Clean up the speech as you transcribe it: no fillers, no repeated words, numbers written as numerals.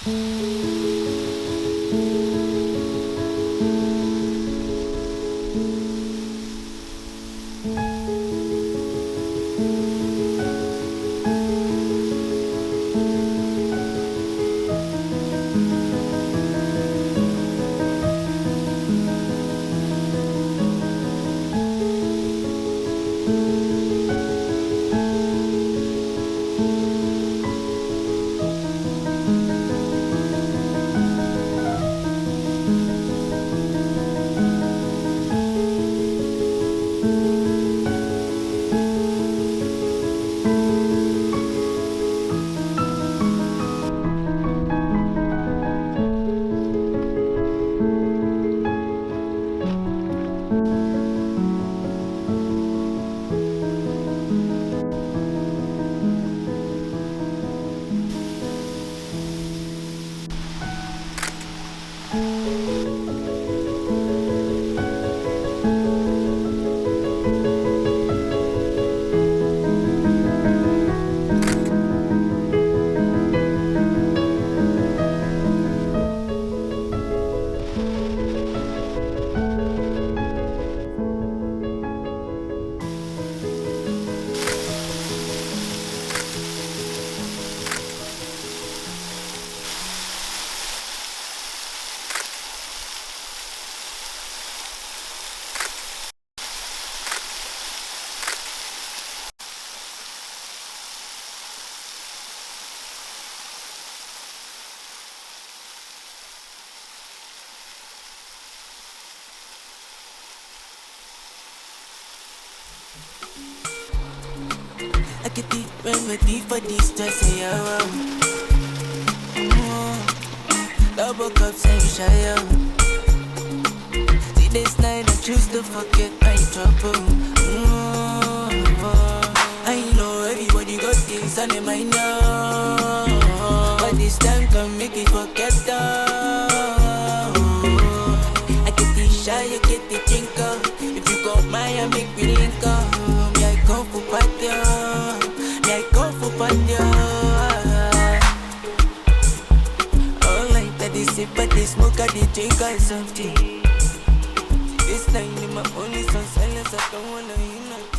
I get deep remedy for these stress and yeah. Double cups and shy. See this night I choose to forget my trouble. I know everybody got things on their mind now, but this time can make it forget that. I get the shy, I get the drinker. If you got mine, I make me link up. Me I go for party, me I go for party. All night I dey sip, I dey smoke, I dey drink or something. This night in my only son silence, I don't wanna hear nothing.